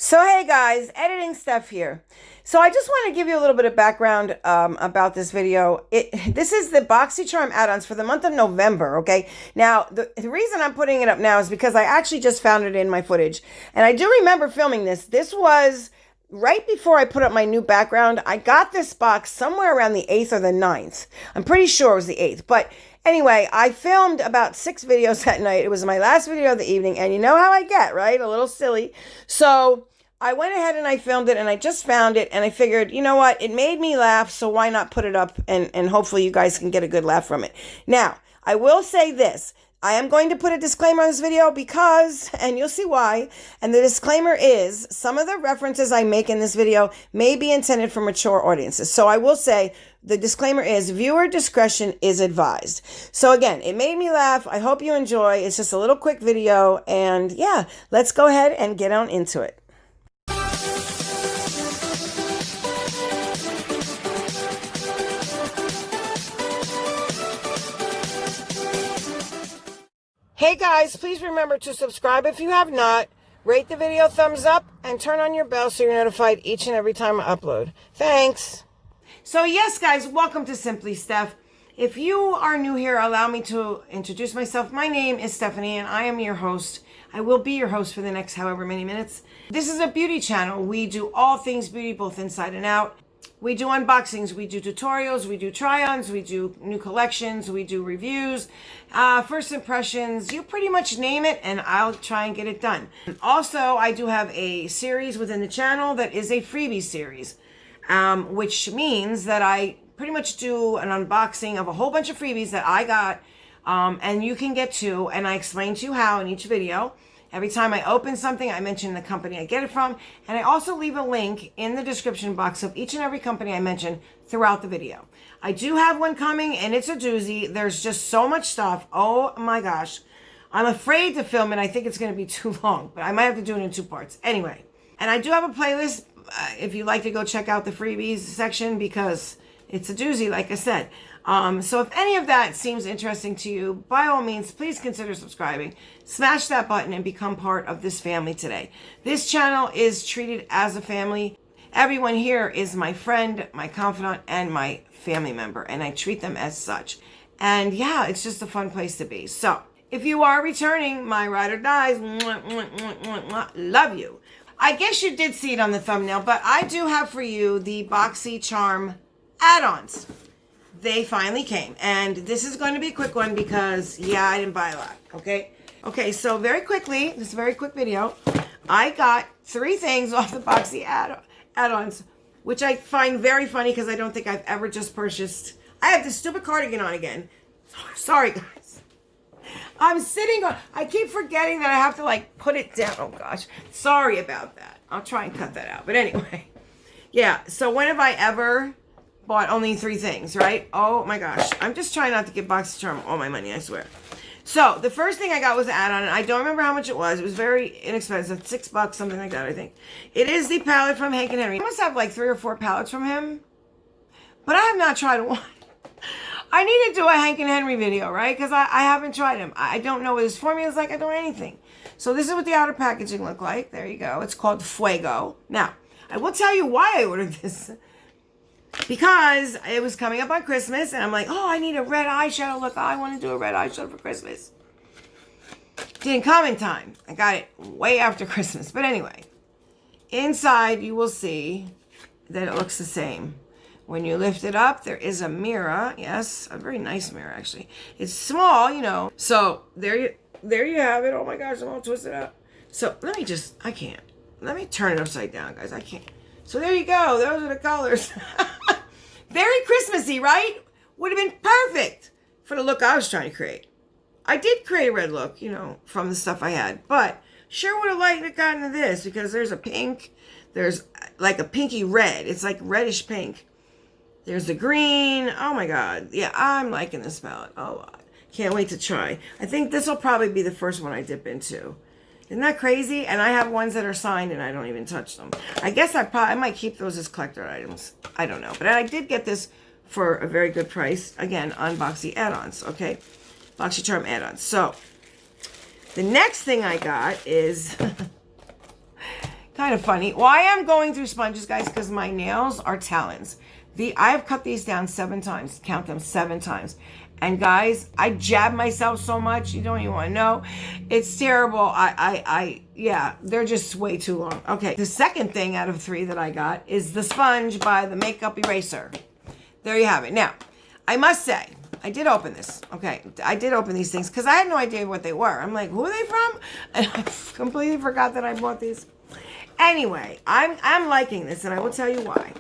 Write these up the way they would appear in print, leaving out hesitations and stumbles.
So hey guys, editing Steph here. So I just want to give you a little bit of background about this video. This is the Boxycharm add-ons for the month of November, okay? Now, the reason I'm putting it up now is because I actually just found it in my footage. And I do remember filming this. This was right before I put up my new background. I got this box somewhere around the 8th or the 9th. I'm pretty sure it was the 8th. But anyway, I filmed about 6 videos that night. It was my last video of the evening. And you know how I get, right? A little silly. So I went ahead and I filmed it, and I just found it, and I figured, you know what, it made me laugh, so why not put it up, and hopefully you guys can get a good laugh from it. Now, I will say this. I am going to put a disclaimer on this video because, and you'll see why, and the disclaimer is, some of the references I make in this video may be intended for mature audiences. So I will say, the disclaimer is, viewer discretion is advised. So again, it made me laugh. I hope you enjoy. It's just a little quick video, and yeah, let's go ahead and get on into it. Hey guys, please remember to subscribe if you have not, rate the video thumbs up, and turn on your bell so you're notified each and every time I upload. Thanks. So yes guys, welcome to Simply Steph. If you are new here, allow me to introduce myself. My name is Stephanie and I am your host. I will be your host for the next however many minutes. This is a beauty channel. We do all things beauty, both inside and out. We do unboxings, we do tutorials, we do try-ons, we do new collections, we do reviews, first impressions, you pretty much name it and I'll try and get it done. Also, I do have a series within the channel that is a freebie series, which means that I pretty much do an unboxing of a whole bunch of freebies that I got, and you can get too, and I explain to you how in each video. Every time I open something, I mention the company I get it from, and I also leave a link in the description box of each and every company I mention throughout the video. I do have one coming, and it's a doozy. There's just so much stuff. Oh my gosh. I'm afraid to film it. I think it's going to be too long, but I might have to do it in 2 parts. Anyway, and I do have a playlist if you'd like to go check out the freebies section because it's a doozy, like I said. So if any of that seems interesting to you, by all means, please consider subscribing. Smash that button and become part of this family today. This channel is treated as a family. Everyone here is my friend, my confidant, and my family member, and I treat them as such. And yeah, it's just a fun place to be. So if you are returning, my ride or dies, love you. I guess you did see it on the thumbnail, but I do have for you the Boxycharm add-ons. They finally came, and this is going to be a quick one because, yeah, I didn't buy a lot, okay? Okay, so very quickly, this is a very quick video. I got 3 things off the Boxy add-ons, which I find very funny because I don't think I've ever just purchased. I have this stupid cardigan on again. Sorry, guys. I'm sitting on, I keep forgetting that I have to, like, put it down. Oh, gosh. Sorry about that. I'll try and cut that out. But anyway, yeah, so when have I ever bought only 3 things, right? Oh my gosh. I'm just trying not to give Boxycharm all my money, I swear. So the first thing I got was an add-on, and I don't remember how much it was. It was very inexpensive, $6, something like that, I think. It is the palette from Hank and Henry. I must have like 3 or 4 palettes from him, but I have not tried one. I need to do a Hank and Henry video, right? Because I haven't tried him. I don't know what his formula is like. I don't know anything. So this is what the outer packaging looked like. There you go. It's called Fuego. Now, I will tell you why I ordered this. Because it was coming up on Christmas, and I'm like, oh, I need a red eyeshadow look. Oh, I want to do a red eyeshadow for Christmas. Didn't come in time. I got it way after Christmas. But anyway, inside you will see that it looks the same. When you lift it up, there is a mirror. Yes, a very nice mirror, actually. It's small, you know. So there you have it. Oh my gosh, I'm all twisted up. So let me just, I can't. Let me turn it upside down, guys. I can't. So there you go. Those are the colors. Very Christmassy, right? Would have been perfect for the look I was trying to create. I did create a red look, you know, from the stuff I had. But sure would have liked to gotten to this because there's a pink. There's like a pinky red. It's like reddish pink. There's the green. Oh my God. Yeah, I'm liking this palette a lot. Can't wait to try. I think this will probably be the first one I dip into. Isn't that crazy? And I have ones that are signed and I don't even touch them. I guess I might keep those as collector items. I don't know. But I did get this for a very good price. Again, on Boxy add-ons, okay? Boxycharm add-ons. So, the next thing I got is Kind of funny. Well, I am going through sponges, guys, because my nails are talons. I have cut these down 7 times. Count them 7 times. And guys, I jab myself so much, you don't even want to know. It's terrible. Yeah, they're just way too long. Okay, the second thing out of 3 that I got is the sponge by the Makeup Eraser. There you have it. Now, I must say, I did open this. Okay, I did open these things because I had no idea what they were. I'm like, who are they from? And I completely forgot that I bought these. Anyway, I'm liking this, and I will tell you why.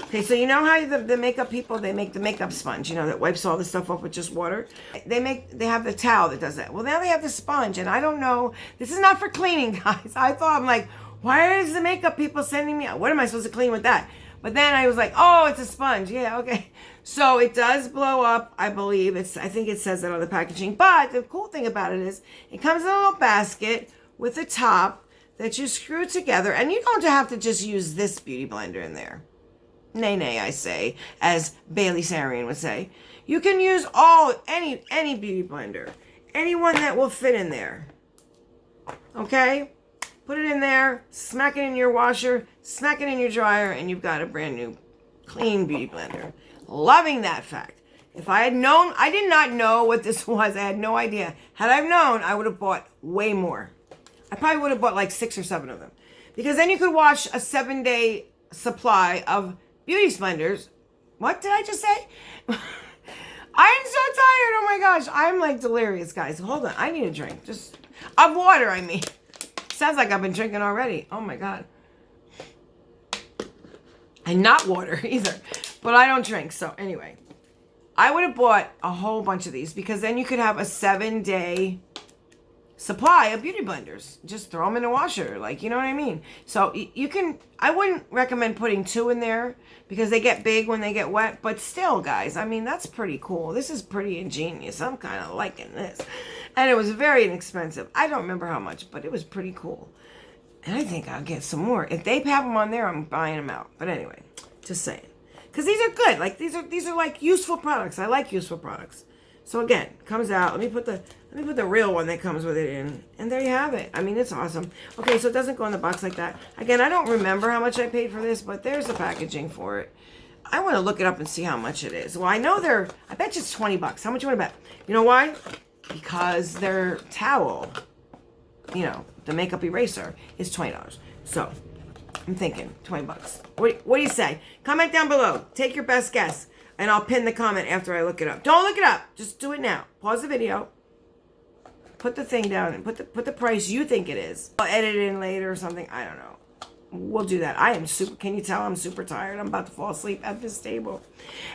Okay, so you know how the makeup people, they make the makeup sponge, you know, that wipes all this stuff off with just water? They have the towel that does that. Well, now they have the sponge, and I don't know. This is not for cleaning, guys. I'm like, why is the makeup people sending me, what am I supposed to clean with that? But then I was like, oh, it's a sponge. Yeah, okay. So it does blow up, I believe. I think it says that on the packaging. But the cool thing about it is it comes in a little basket with a top that you screw together. And you don't have to just use this beauty blender in there. Nay, nay, I say, as Bailey Sarian would say. You can use any beauty blender. Anyone that will fit in there. Okay? Put it in there, smack it in your washer, smack it in your dryer, and you've got a brand new, clean beauty blender. Loving that fact. If I had known, I did not know what this was. I had no idea. Had I known, I would have bought way more. I probably would have bought like 6 or 7 of them. Because then you could wash a 7-day supply of beauty splendors. What did I just say? I am so tired. Oh my gosh. I'm like delirious, guys. Hold on. I need a drink. Just of water, I mean. Sounds like I've been drinking already. Oh my God. And not water either. But I don't drink. So anyway, I would have bought a whole bunch of these because then you could have a 7-day supply of beauty blenders. Just throw them in the washer. Like, you know what I mean? So you can, I wouldn't recommend putting 2 in there because they get big when they get wet. But still, guys, I mean, that's pretty cool. This is pretty ingenious. I'm kind of liking this. And it was very inexpensive. I don't remember how much, but it was pretty cool. And I think I'll get some more. If they have them on there, I'm buying them out. But anyway, just saying. Because these are good. Like, these are like useful products. I like useful products. So again, comes out. Let me put the real one that comes with it in. And there you have it. I mean, it's awesome. Okay, so it doesn't go in the box like that. Again, I don't remember how much I paid for this, but there's the packaging for it. I want to look it up and see how much it is. Well, I know I bet you it's $20. How much you want to bet? You know why? Because their towel, you know, the makeup eraser is $20. So I'm thinking $20. What do you say? Comment down below. Take your best guess. And I'll pin the comment after I look it up. Don't look it up. Just do it now. Pause the video. Put the thing down and put the price you think it is. I'll edit it in later or something. I don't know. We'll do that. I am super, can you tell I'm super tired? I'm about to fall asleep at this table.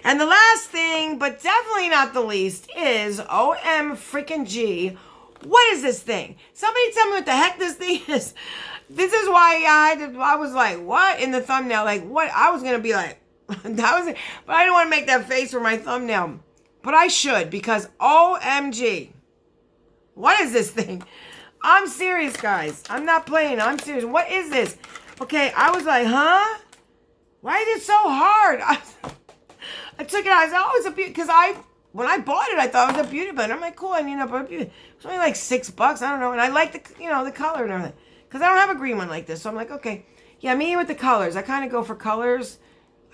And the last thing, but definitely not the least, is OM freaking G. What is this thing? Somebody tell me what the heck this thing is. This is why I was like, what? In the thumbnail, like, what? I was going to be like, but I didn't want to make that face for my thumbnail. But I should, because OMG. What is this thing? I'm serious, guys. I'm not playing. I'm serious. What is this? Okay, I was like, huh? Why is it so hard? I took it out. I said, oh, it's a beauty. Because when I bought it, I thought it was a beauty blender. I'm like, cool. I mean, but it's only like $6. I don't know. And I like the color and everything. Because I don't have a green one like this. So I'm like, okay. Yeah, me with the colors. I kind of go for colors.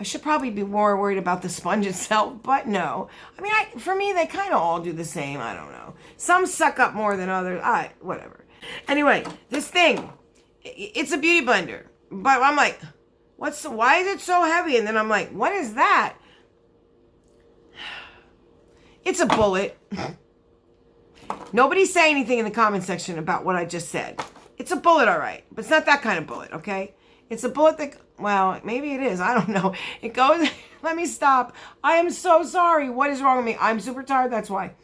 I should probably be more worried about the sponge itself, but no. I mean, for me, they kind of all do the same. I don't know. Some suck up more than others. Whatever. Anyway, this thing, it's a beauty blender. But I'm like, why is it so heavy? And then I'm like, what is that? It's a bullet. Nobody say anything in the comment section about what I just said. It's a bullet, all right. But it's not that kind of bullet, okay? It's a bullet that, well, maybe it is. I don't know. It goes, let me stop. I am so sorry. What is wrong with me? I'm super tired. That's why.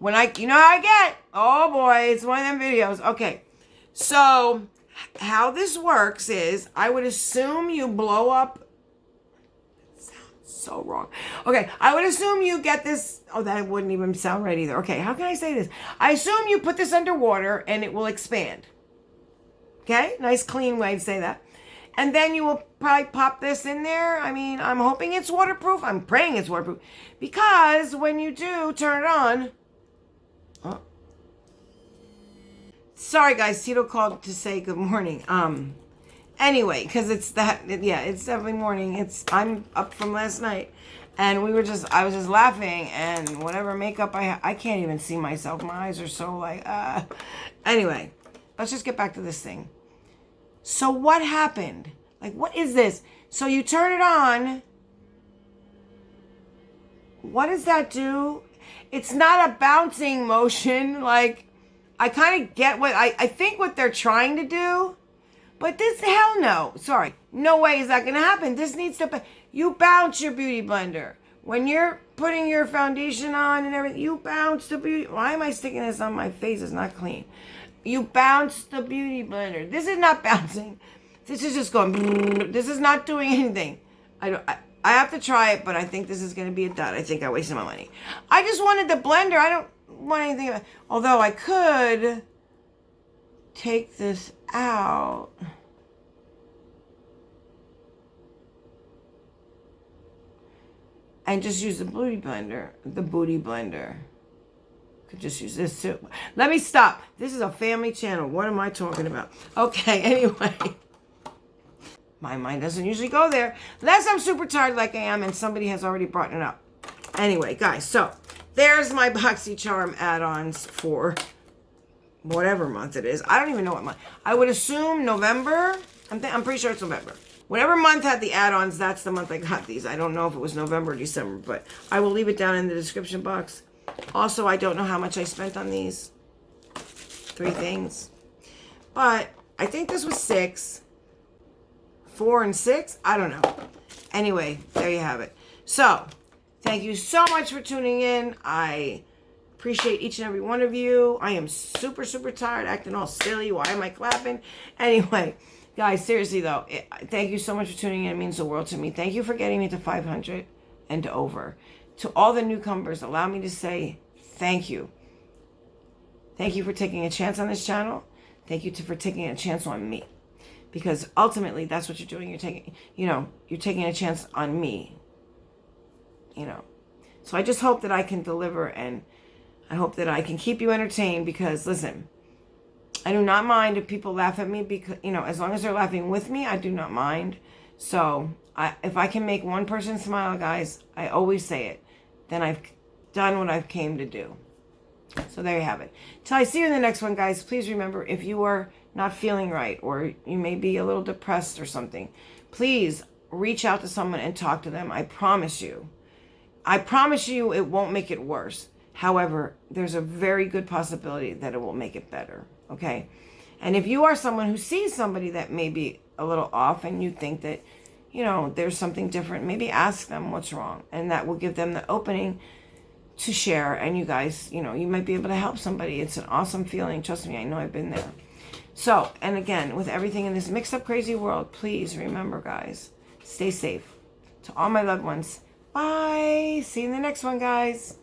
You know how I get. Oh boy, it's one of them videos. Okay. So how this works is I would assume you blow up. It sounds so wrong. Okay. I would assume you get this. Oh, that wouldn't even sound right either. Okay. How can I say this? I assume you put this underwater and it will expand. Okay. Nice clean way to say that. And then you will probably pop this in there. I mean, I'm hoping it's waterproof. I'm praying it's waterproof. Because when you do turn it on... Oh. Sorry, guys. Tito called to say good morning. Anyway, because it's that, yeah, it's definitely morning. I'm up from last night. And I was just laughing, and whatever makeup I can't even see myself. My eyes are so like, Anyway, let's just get back to this thing. So what happened? Like, what is this? So you turn it on. What does that do? It's not a bouncing motion. Like, I kind of get what, I think what they're trying to do. But this, hell no. Sorry. No way is that going to happen. This needs to, you bounce your beauty blender. When you're putting your foundation on and everything, you bounce the beauty. Why am I sticking this on my face? It's not clean. You bounce the beauty blender. This is not bouncing. This is just going, this is not doing anything. I have to try it, but I think this is going to be a dud. I think I wasted my money. I just wanted the blender. I don't want anything about it. Although I could take this out. And just use the booty blender. The booty blender. Could just use this too. Let me stop. This is a family channel. What am I talking about? Okay, anyway. My mind doesn't usually go there. Unless I'm super tired like I am and somebody has already brought it up. Anyway, guys, so there's my Boxycharm add-ons for whatever month it is. I don't even know what month. I would assume November. I'm pretty sure it's November. Whatever month had the add-ons, that's the month I got these. I don't know if it was November or December, but I will leave it down in the description box. Also, I don't know how much I spent on these 3 things. But I think this was 6. 4 and 6? I don't know. Anyway, there you have it. So, thank you so much for tuning in. I appreciate each and every one of you. I am super, super tired, acting all silly. Why am I clapping? Anyway, guys, seriously though, thank you so much for tuning in. It means the world to me. Thank you for getting me to 500 and over. To all the newcomers, allow me to say thank you. Thank you for taking a chance on this channel. Thank you for taking a chance on me. Because ultimately, that's what you're doing. You're taking a chance on me. So I just hope that I can deliver, and I hope that I can keep you entertained, because listen, I do not mind if people laugh at me, because, as long as they're laughing with me, I do not mind. So if I can make one person smile, guys, I always say it, then I've done what I've came to do. So there you have it. Till I see you in the next one, guys, please remember, if you are not feeling right, or you may be a little depressed or something, please reach out to someone and talk to them. I promise you it won't make it worse. However, there's a very good possibility that it will make it better. Okay? And if you are someone who sees somebody that may be a little off, and you think that, there's something different, maybe ask them what's wrong. And that will give them the opening to share. And you guys, you might be able to help somebody. It's an awesome feeling. Trust me, I know I've been there. So, and again, with everything in this mixed up, crazy world, please remember, guys, stay safe. To all my loved ones, bye. See you in the next one, guys.